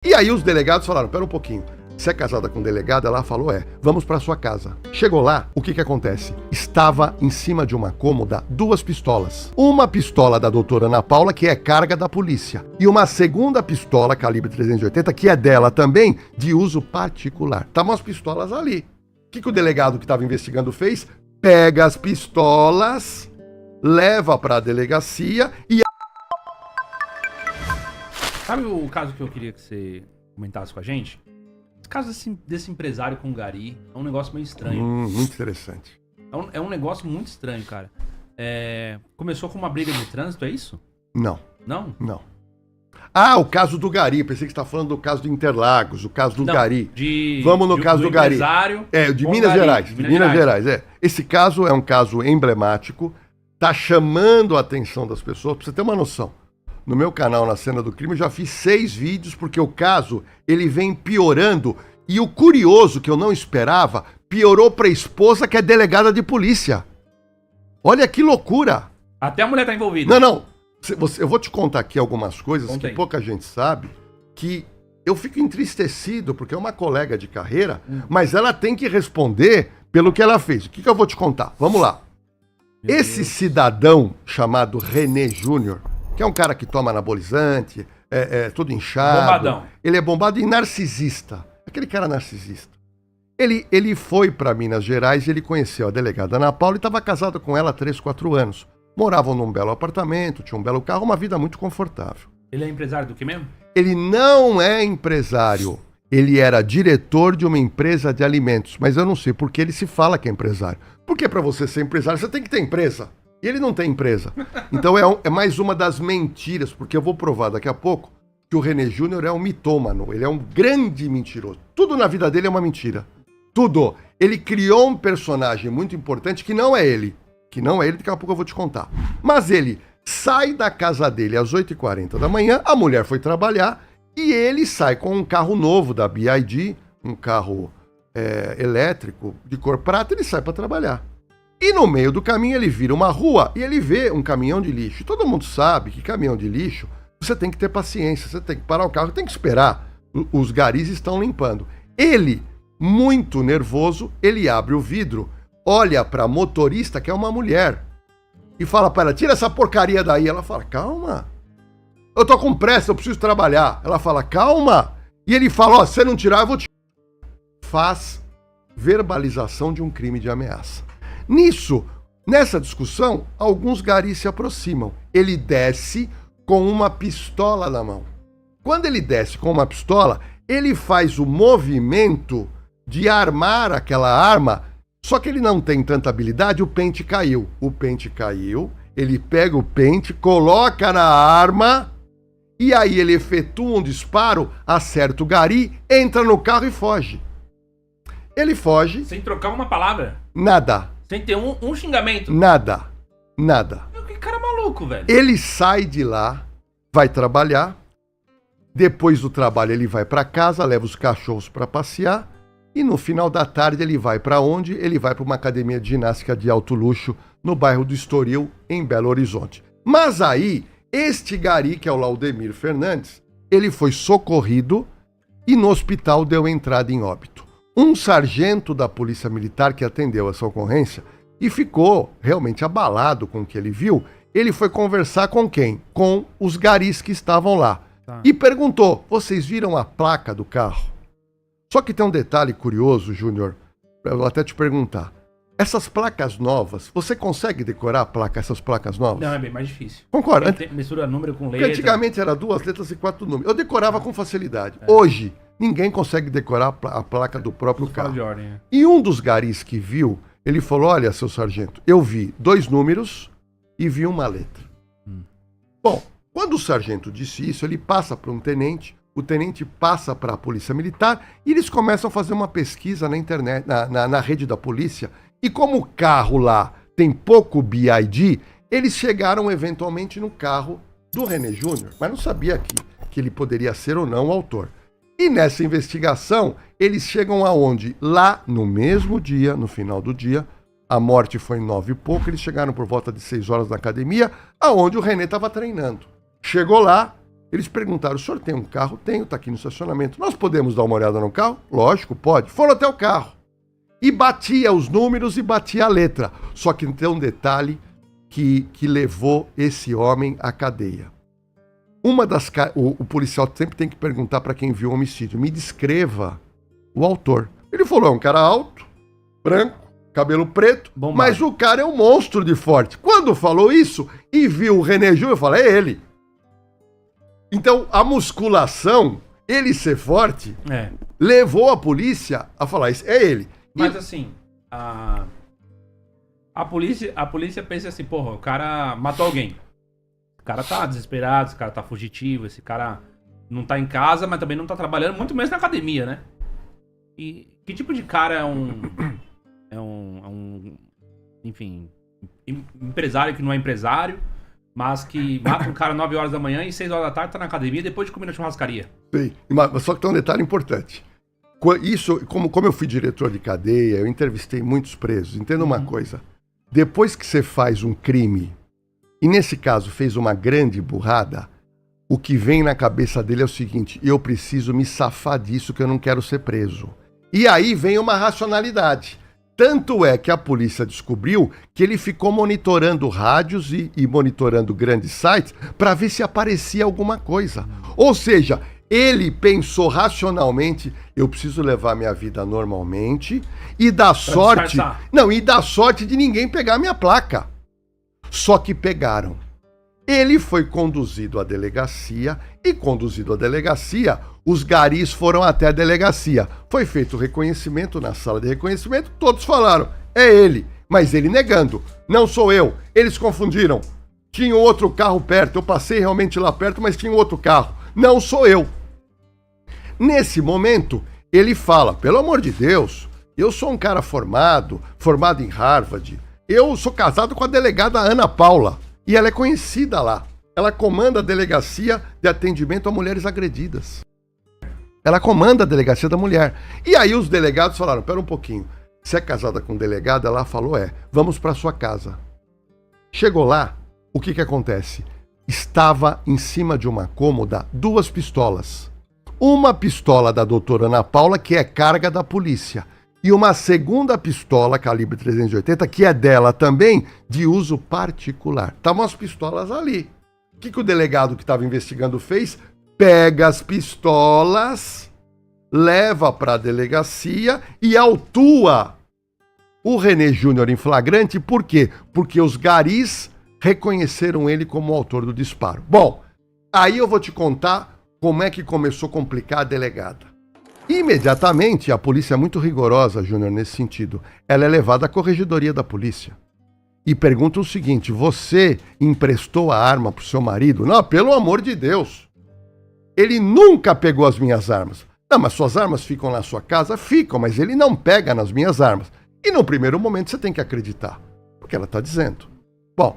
E aí os delegados falaram, pera um pouquinho, você é casada com delegada? Ela falou, vamos pra sua casa. Chegou lá, o que acontece? Estava em cima de uma cômoda 2 pistolas. Uma pistola da doutora Ana Paula, que é carga da polícia. E uma segunda pistola, calibre 380, que é dela também, de uso particular. Estavam as pistolas ali. O que o delegado que estava investigando fez? Pega as pistolas, leva pra delegacia e... Sabe o caso que eu queria que você comentasse com a gente? O caso desse empresário com o Gari é um negócio meio estranho. Muito interessante. É um negócio muito estranho, cara. Começou com uma briga de trânsito, é isso? Não. Não? Não. Ah, o caso do Gari. Pensei que você está falando do caso de Interlagos, o caso do Gari. Vamos no caso do Gari. De Minas Gerais. De Minas Gerais, Esse caso é um caso emblemático, tá chamando a atenção das pessoas, pra você ter uma noção. No meu canal, na Cena do Crime, eu já fiz 6 vídeos, porque o caso, ele vem piorando. E o curioso, que eu não esperava, piorou pra esposa, que é delegada de polícia. Olha que loucura. Até a mulher tá envolvida. Não. Eu vou te contar aqui algumas coisas que pouca gente sabe, que eu fico entristecido, porque é uma colega de carreira, mas ela tem que responder pelo que ela fez. O que eu vou te contar? Vamos lá. Esse cidadão chamado René Júnior, que é um cara que toma anabolizante, todo inchado. Bombadão. Ele é bombado e narcisista. Aquele cara narcisista. Ele foi para Minas Gerais e ele conheceu a delegada Ana Paula e estava casado com ela há 3, 4 anos. Moravam num belo apartamento, tinha um belo carro, uma vida muito confortável. Ele é empresário do que mesmo? Ele não é empresário. Ele era diretor de uma empresa de alimentos. Mas eu não sei por que ele se fala que é empresário. Porque para você ser empresário, você tem que ter empresa. E ele não tem empresa. Então é mais uma das mentiras, porque eu vou provar daqui a pouco que o René Júnior é um mitômano. Ele é um grande mentiroso. Tudo na vida dele é uma mentira. Tudo. Ele criou um personagem muito importante que não é ele. Daqui a pouco eu vou te contar. Mas ele sai da casa dele às 8h40 da manhã, a mulher foi trabalhar e ele sai com um carro novo da BYD, um carro elétrico de cor prata, ele sai para trabalhar. E no meio do caminho ele vira uma rua e ele vê um caminhão de lixo. Todo mundo sabe que caminhão de lixo, você tem que ter paciência, você tem que parar o carro, tem que esperar. Os garis estão limpando. Ele, muito nervoso, ele abre o vidro, olha para a motorista, que é uma mulher, e fala para ela, tira essa porcaria daí. Ela fala, calma, eu tô com pressa, eu preciso trabalhar. Ela fala, calma. E ele fala, se você não tirar, eu vou tirar. Faz verbalização de um crime de ameaça. Nessa discussão, alguns garis se aproximam. Ele desce com uma pistola na mão. Quando ele desce com uma pistola, ele faz o movimento de armar aquela arma, só que ele não tem tanta habilidade, o pente caiu. Ele pega o pente, coloca na arma, e aí ele efetua um disparo, acerta o gari, entra no carro e foge. Ele foge... Sem trocar uma palavra? Nada. Sem ter um xingamento? Nada. Que cara maluco, velho. Ele sai de lá, vai trabalhar, depois do trabalho ele vai para casa, leva os cachorros para passear, e no final da tarde ele vai para onde? Ele vai para uma academia de ginástica de alto luxo no bairro do Estoril, em Belo Horizonte. Mas aí, este gari, que é o Laudemir Fernandes, ele foi socorrido e no hospital deu entrada em óbito. Um sargento da Polícia Militar que atendeu essa ocorrência e ficou realmente abalado com o que ele viu, ele foi conversar com quem? Com os garis que estavam lá. E perguntou, vocês viram a placa do carro? Só que tem um detalhe curioso, Júnior, eu vou até te perguntar. Essas placas novas, você consegue decorar essas placas novas? Não, é bem mais difícil. Concorda? Mistura número com letra. Porque antigamente era 2 letras e 4 números. Eu decorava com facilidade. Hoje, ninguém consegue decorar a placa do próprio carro. De ordem, E um dos garis que viu, ele falou, olha, seu sargento, eu vi 2 números e vi uma letra. Bom, quando o sargento disse isso, ele passa para um tenente, o tenente passa para a polícia militar e eles começam a fazer uma pesquisa na internet, na rede da polícia. E como o carro lá tem pouco BID, eles chegaram eventualmente no carro do René Júnior, mas não sabia que ele poderia ser ou não o autor. E nessa investigação, eles chegam aonde? Lá no mesmo dia, no final do dia, a morte foi 9 e pouco, eles chegaram por volta de 6 horas na academia, aonde o René estava treinando. Chegou lá, Eles perguntaram, o senhor tem um carro? Tenho, tá aqui no estacionamento. Nós podemos dar uma olhada no carro? Lógico, pode. Foram até o carro. E batia os números e batia a letra. Só que tem um detalhe que levou esse homem à cadeia. O policial sempre tem que perguntar para quem viu o homicídio, me descreva o autor. Ele falou, é um cara alto, branco, cabelo preto, Bombado. mas o cara é um monstro de forte. Quando falou isso e viu o René Júnior, eu falei, é ele. Então, a musculação, ele ser forte, levou a polícia a falar, isso é ele. Mas assim, a polícia pensa assim, porra, o cara matou alguém. O cara tá desesperado, esse cara tá fugitivo, esse cara não tá em casa, mas também não tá trabalhando, muito menos na academia, né? E que tipo de cara enfim, empresário que não é empresário, mas que mata um cara 9 horas da manhã e 6 horas da tarde tá na academia depois de comer na churrascaria? Sim, mas só que tem um detalhe importante. Isso, como eu fui diretor de cadeia, eu entrevistei muitos presos. Entenda uma coisa. Depois que você faz um crime, e nesse caso fez uma grande burrada, o que vem na cabeça dele é o seguinte, eu preciso me safar disso que eu não quero ser preso. E aí vem uma racionalidade. Tanto é que a polícia descobriu que ele ficou monitorando rádios e monitorando grandes sites para ver se aparecia alguma coisa. Ou seja, ele pensou racionalmente, eu preciso levar minha vida normalmente e dar sorte... Não, e dar sorte de ninguém pegar minha placa. Só que pegaram. Ele foi conduzido à delegacia e, conduzido à delegacia, os garis foram até a delegacia. Foi feito o reconhecimento na sala de reconhecimento, todos falaram, é ele. Mas ele negando, não sou eu. Eles confundiram. Tinha um outro carro perto, eu passei realmente lá perto, mas tinha um outro carro. Não sou eu. Nesse momento, ele fala, pelo amor de Deus, eu sou um cara formado em Harvard. Eu sou casado com a delegada Ana Paula. E ela é conhecida lá. Ela comanda a delegacia de atendimento a mulheres agredidas. Ela comanda a delegacia da mulher. E aí os delegados falaram, pera um pouquinho, você é casada com delegada? Ela falou, vamos para sua casa. Chegou lá, o que acontece? Estava em cima de uma cômoda 2 pistolas. Uma pistola da doutora Ana Paula, que é carga da polícia. E uma segunda pistola, calibre 380, que é dela também, de uso particular. Estavam as pistolas ali. O que o delegado que estava investigando fez? Pega as pistolas, leva para a delegacia e autua o René Júnior em flagrante. Por quê? Porque os garis reconheceram ele como o autor do disparo. Bom, aí eu vou te contar como é que começou a complicar a delegada. Imediatamente, a polícia é muito rigorosa, Júnior, nesse sentido. Ela é levada à corregedoria da polícia. E pergunta o seguinte, você emprestou a arma pro seu marido? Não, pelo amor de Deus. Ele nunca pegou as minhas armas. Não, mas suas armas ficam na sua casa? Ficam, mas ele não pega nas minhas armas. E no primeiro momento você tem que acreditar, porque ela está dizendo. Bom,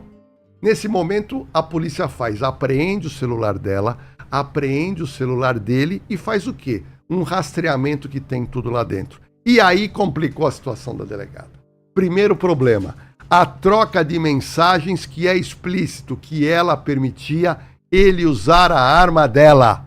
nesse momento a polícia apreende o celular dela, apreende o celular dele e faz o quê? Um rastreamento que tem tudo lá dentro. E aí complicou a situação da delegada. Primeiro problema, a troca de mensagens que é explícito, que ela permitia ele usar a arma dela.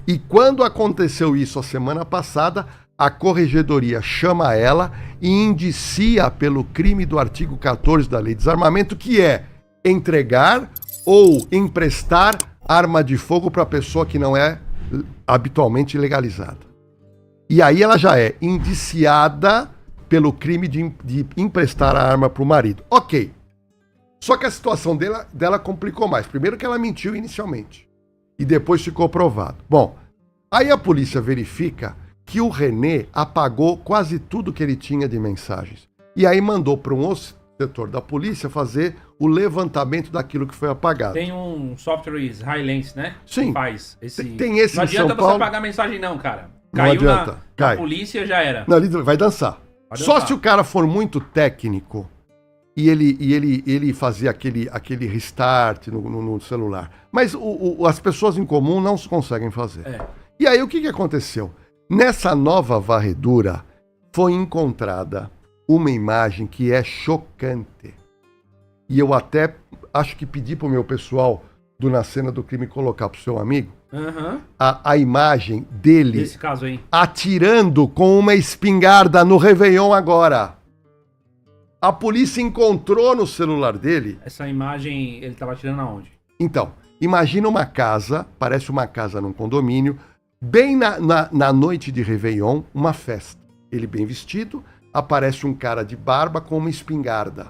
E quando aconteceu isso a semana passada, a corregedoria chama ela e indicia pelo crime do artigo 14 da Lei de Desarmamento, que é entregar ou emprestar arma de fogo para pessoa que não é habitualmente legalizada. E aí ela já é indiciada pelo crime de emprestar a arma para o marido. Ok. Só que a situação dela complicou mais. Primeiro que ela mentiu inicialmente. E depois ficou provado. Bom, aí a polícia verifica que o René apagou quase tudo que ele tinha de mensagens. E aí mandou para um outro setor da polícia fazer o levantamento daquilo que foi apagado. Tem um software Silence, né? Sim. Que faz esse... Tem esse não em adianta São você Paulo. apagar a mensagem não, cara. Não Caiu adianta. na polícia, já era. Não, ele vai dançar. Só se o cara for muito técnico e ele fazia aquele restart no celular. Mas as pessoas em comum não conseguem fazer. E aí o que aconteceu? Nessa nova varredura foi encontrada uma imagem que é chocante. E eu até acho que pedi para o meu pessoal do Na Cena do Crime colocar pro seu amigo Aham. a imagem dele Esse caso aí. atirando com uma espingarda no Réveillon agora. A polícia encontrou no celular dele. Essa imagem, ele tava tirando aonde? Então, imagina uma casa, parece uma casa num condomínio, bem na noite de Réveillon, uma festa. Ele bem vestido, aparece um cara de barba com uma espingarda.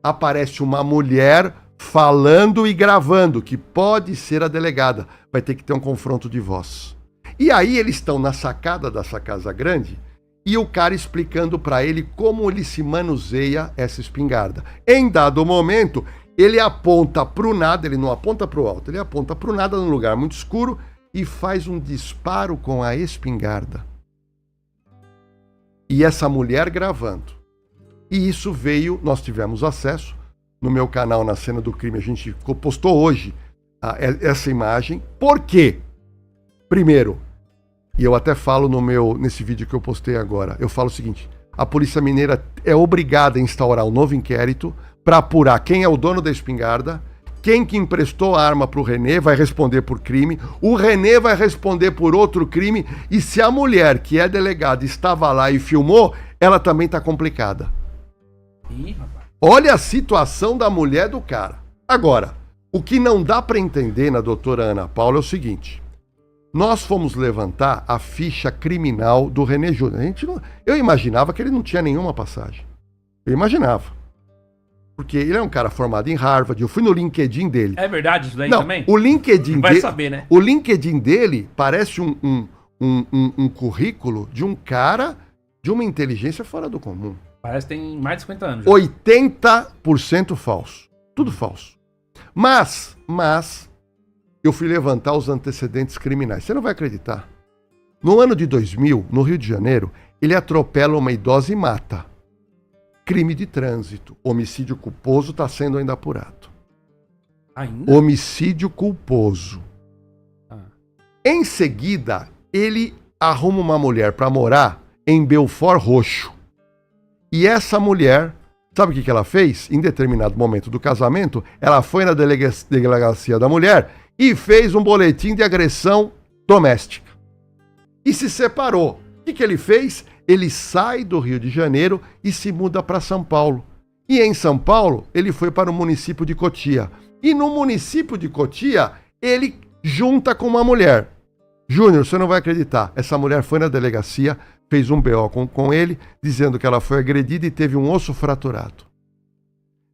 Aparece uma mulher falando e gravando, que pode ser a delegada. Vai ter que ter um confronto de voz. E aí eles estão na sacada dessa casa grande e o cara explicando para ele como ele se manuseia essa espingarda. Em dado momento, ele aponta pro nada, ele não aponta pro alto, ele aponta pro nada num lugar muito escuro e faz um disparo com a espingarda. E essa mulher gravando. E isso veio, nós tivemos acesso, no meu canal Na Cena do Crime, a gente postou hoje essa imagem. Por quê? Primeiro, e eu até falo nesse vídeo que eu postei agora, eu falo o seguinte, a Polícia Mineira é obrigada a instaurar um novo inquérito para apurar quem é o dono da espingarda, quem que emprestou a arma para o René vai responder por crime, o René vai responder por outro crime, e se a mulher que é delegada estava lá e filmou, ela também está complicada. Ih, rapaz. Olha a situação da mulher do cara. Agora, o que não dá para entender na doutora Ana Paula é o seguinte, nós fomos levantar a ficha criminal do René Júnior. Eu imaginava que ele não tinha nenhuma passagem. Eu imaginava. Porque ele é um cara formado em Harvard, eu fui no LinkedIn dele. É verdade isso daí Não, também? o LinkedIn Vai dele, saber, né? o LinkedIn dele parece um currículo de um cara de uma inteligência fora do comum. Parece que tem mais de 50 anos. Já. 80% falso. Tudo falso. Mas, eu fui levantar os antecedentes criminais. Você não vai acreditar. No ano de 2000, no Rio de Janeiro, ele atropela uma idosa e mata. Crime de trânsito. Homicídio culposo está sendo ainda apurado. Ainda? Homicídio culposo. Ah. Em seguida, ele arruma uma mulher para morar em Belfort Roxo. E essa mulher, sabe o que ela fez? Em determinado momento do casamento, ela foi na delegacia da mulher e fez um boletim de agressão doméstica. E se separou. O que ele fez? Ele sai do Rio de Janeiro e se muda para São Paulo. E em São Paulo, ele foi para o município de Cotia. E no município de Cotia, ele junta com uma mulher. Júnior, você não vai acreditar. Essa mulher foi na delegacia, fez um BO com ele, dizendo que ela foi agredida e teve um osso fraturado.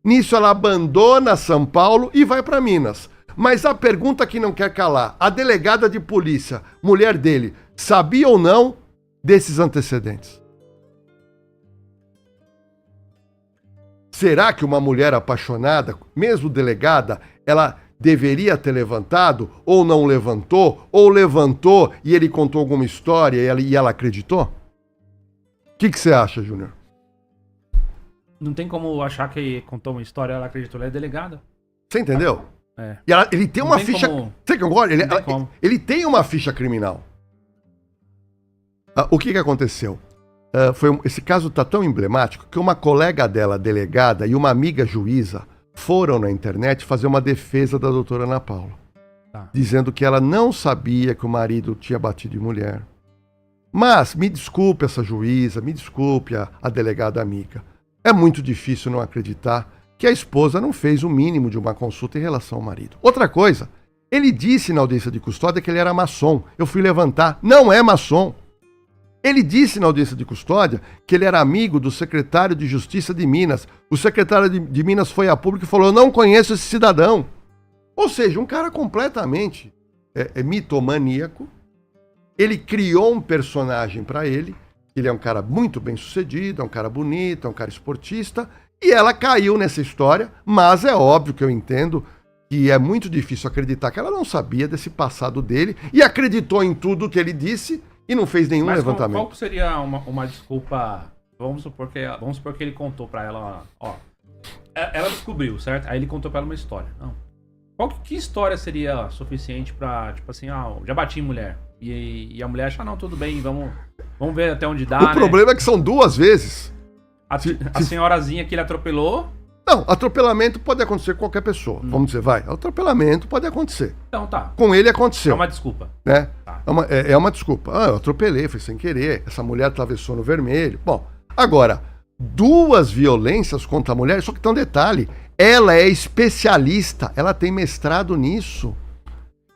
Nisso ela abandona São Paulo e vai para Minas. Mas a pergunta que não quer calar, a delegada de polícia, mulher dele, sabia ou não desses antecedentes? Será que uma mulher apaixonada, mesmo delegada, ela deveria ter levantado, ou não levantou, ou levantou e ele contou alguma história e ela acreditou? O que você acha, Júnior? Não tem como achar que contou uma história e ela acreditou. Ela é delegada. Você entendeu? É. E ele tem uma ficha... Como... Você concorda? Como. Ele tem uma ficha criminal. O que aconteceu? Esse caso está tão emblemático que uma colega dela, delegada, e uma amiga juíza foram na internet fazer uma defesa da doutora Ana Paula. Tá. Dizendo que ela não sabia que o marido tinha batido em mulher. Mas, me desculpe essa juíza, me desculpe a delegada amiga. É muito difícil não acreditar que a esposa não fez o mínimo de uma consulta em relação ao marido. Outra coisa, ele disse na audiência de custódia que ele era maçom. Eu fui levantar, não é maçom. Ele disse na audiência de custódia que ele era amigo do secretário de Justiça de Minas. O secretário de Minas foi a público e falou, eu não conheço esse cidadão. Ou seja, um cara completamente mitomaníaco. Ele criou um personagem para ele. Ele é um cara muito bem sucedido, é um cara bonito, é um cara esportista. E ela caiu nessa história, mas é óbvio que eu entendo que é muito difícil acreditar que ela não sabia desse passado dele e acreditou em tudo que ele disse e não fez nenhum levantamento. Qual seria uma desculpa? Vamos supor que ele contou pra ela, ó. Ela descobriu, certo? Aí ele contou pra ela uma história. Não. Que história seria suficiente pra, tipo assim, já bati em mulher. E a mulher acha, não, tudo bem, vamos ver até onde dá, O problema é que são duas vezes. A senhorazinha que ele atropelou Não, atropelamento pode acontecer com qualquer pessoa. Vamos dizer, vai. Atropelamento pode acontecer. Então tá. Com ele aconteceu. É uma desculpa. Né? Tá. É uma desculpa. Ah, eu atropelei, foi sem querer. Essa mulher atravessou no vermelho. Bom, agora, 2 violências contra a mulher, só que tem um detalhe. Ela é especialista, ela tem mestrado nisso.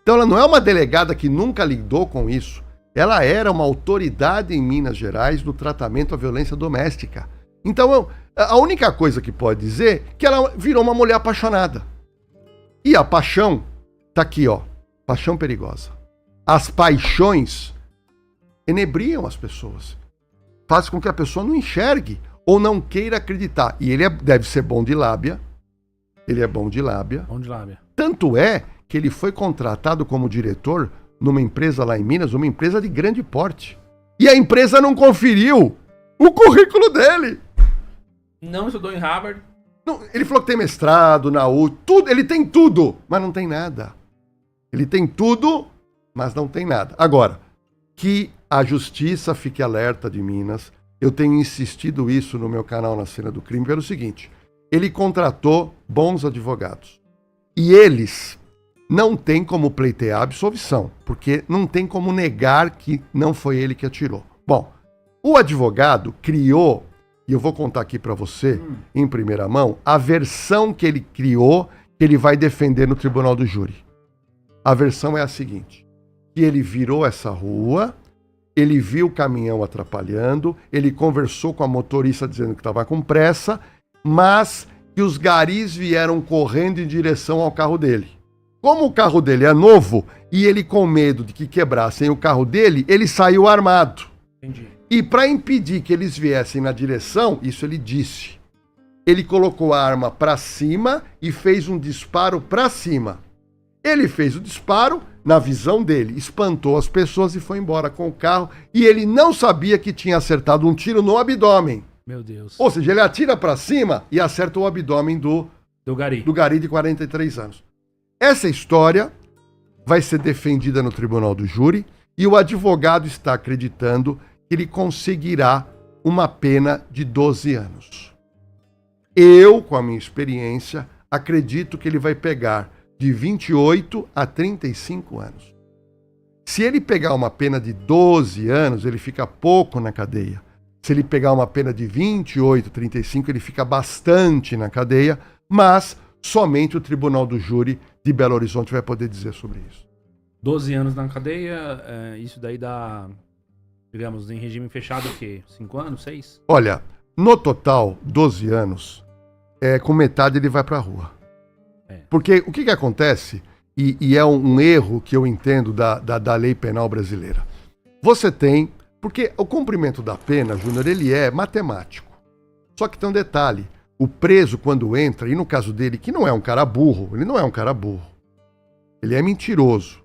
Então ela não é uma delegada que nunca lidou com isso. Ela era uma autoridade em Minas Gerais do tratamento à violência doméstica. Então, a única coisa que pode dizer é que ela virou uma mulher apaixonada. E a paixão tá aqui, ó. Paixão perigosa. As paixões enebriam as pessoas. Faz com que a pessoa não enxergue ou não queira acreditar. E ele deve ser bom de lábia. Ele é bom de lábia. Bom de lábia. Tanto é que ele foi contratado como diretor numa empresa lá em Minas, uma empresa de grande porte. E a empresa não conferiu o currículo dele. Não estudou em Harvard. Não, ele falou que tem mestrado na U, tudo, ele tem tudo, mas não tem nada. Ele tem tudo, mas não tem nada. Agora, que a justiça fique alerta de Minas, eu tenho insistido isso no meu canal Na Cena do Crime, pelo seguinte, ele contratou bons advogados. E eles não têm como pleitear a absolvição, porque não tem como negar que não foi ele que atirou. Bom, o advogado criou, e eu vou contar aqui para você, em primeira mão, a versão que ele criou, que ele vai defender no tribunal do júri. A versão é a seguinte, que ele virou essa rua, ele viu o caminhão atrapalhando, ele conversou com a motorista dizendo que estava com pressa, mas que os garis vieram correndo em direção ao carro dele. Como o carro dele é novo e ele com medo de que quebrassem o carro dele, ele saiu armado. Entendi. E para impedir que eles viessem na direção, isso ele disse. Ele colocou a arma para cima e fez um disparo para cima. Ele fez o disparo, na visão dele, espantou as pessoas e foi embora com o carro. E ele não sabia que tinha acertado um tiro no abdômen. Meu Deus. Ou seja, ele atira para cima e acerta o abdômen do gari de 43 anos. Essa história vai ser defendida no tribunal do júri e o advogado está acreditando que ele conseguirá uma pena de 12 anos. Eu, com a minha experiência, acredito que ele vai pegar de 28 a 35 anos. Se ele pegar uma pena de 12 anos, ele fica pouco na cadeia. Se ele pegar uma pena de 28, 35, ele fica bastante na cadeia, mas somente o tribunal do júri de Belo Horizonte vai poder dizer sobre isso. 12 anos na cadeia, isso daí dá, digamos, em regime fechado o quê? 5 anos, 6? Olha, no total, 12 anos, com metade ele vai pra rua. Porque o que acontece, e é um erro que eu entendo da lei penal brasileira. Você tem, porque o cumprimento da pena, Júnior, ele é matemático. Só que tem um detalhe, o preso quando entra, e no caso dele, que não é um cara burro, ele não é um cara burro, ele é mentiroso.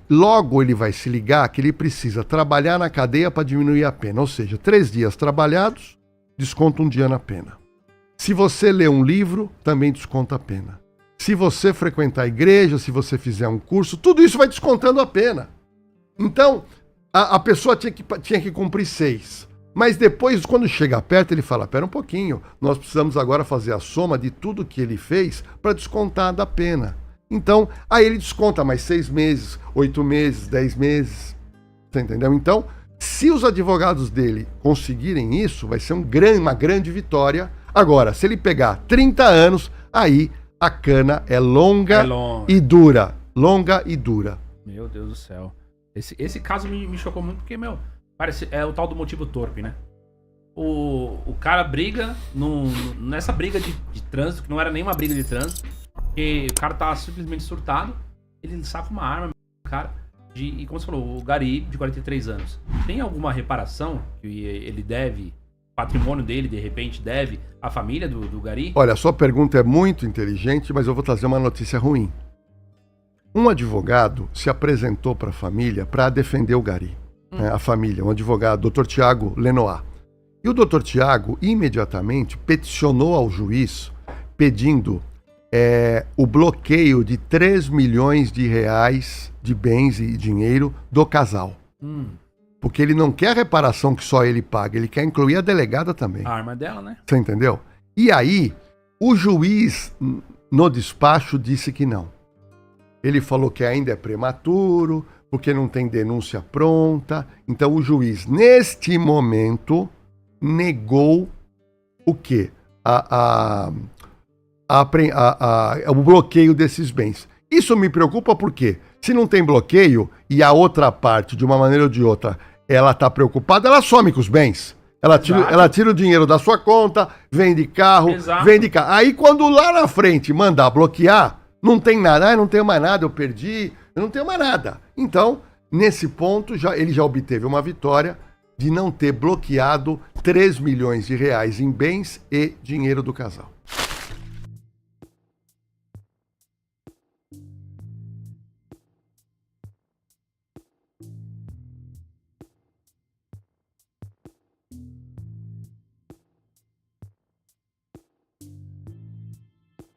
Logo ele vai se ligar que ele precisa trabalhar na cadeia para diminuir a pena. Ou seja, 3 dias trabalhados, desconta 1 dia na pena. Se você ler um livro, também desconta a pena. Se você frequentar a igreja, se você fizer um curso, tudo isso vai descontando a pena. Então, a pessoa tinha que cumprir 6. Mas depois, quando chega perto, ele fala, pera um pouquinho, nós precisamos agora fazer a soma de tudo que ele fez para descontar da pena. Então, aí ele desconta mais 6 meses, 8 meses, 10 meses. Você entendeu? Então, se os advogados dele conseguirem isso, vai ser uma grande vitória. Agora, se ele pegar 30 anos, aí a cana é longa e dura. Longa e dura. Meu Deus do céu. Esse caso me chocou muito porque, parece, é o tal do motivo torpe, né? O cara briga nessa briga de trânsito, que não era nenhuma briga de trânsito, porque o cara tá simplesmente surtado, ele saca uma arma, cara, e como você falou, o gari de 43 anos. Tem alguma reparação que ele deve, patrimônio dele, de repente, deve à família do gari? Olha, a sua pergunta é muito inteligente, mas eu vou trazer uma notícia ruim. Um advogado se apresentou para a família para defender o gari. A família, um advogado, Dr. Tiago Lenoir. E o Dr. Tiago imediatamente peticionou ao juiz pedindo o bloqueio de 3 milhões de reais de bens e dinheiro do casal. Porque ele não quer a reparação que só ele paga, ele quer incluir a delegada também. A arma é dela, né? Você entendeu? E aí, O juiz, no despacho, disse que não. Ele falou que ainda é prematuro, porque não tem denúncia pronta. Então, o juiz, neste momento, negou o quê? O bloqueio desses bens. Isso me preocupa porque, se não tem bloqueio e a outra parte, de uma maneira ou de outra, ela está preocupada, ela some com os bens. Ela tira o dinheiro da sua conta, vende carro, vende carro. Aí quando lá na frente mandar bloquear, não tem nada, não tenho mais nada, eu perdi, eu não tenho mais nada. Então, nesse ponto, ele já obteve uma vitória de não ter bloqueado 3 milhões de reais em bens e dinheiro do casal.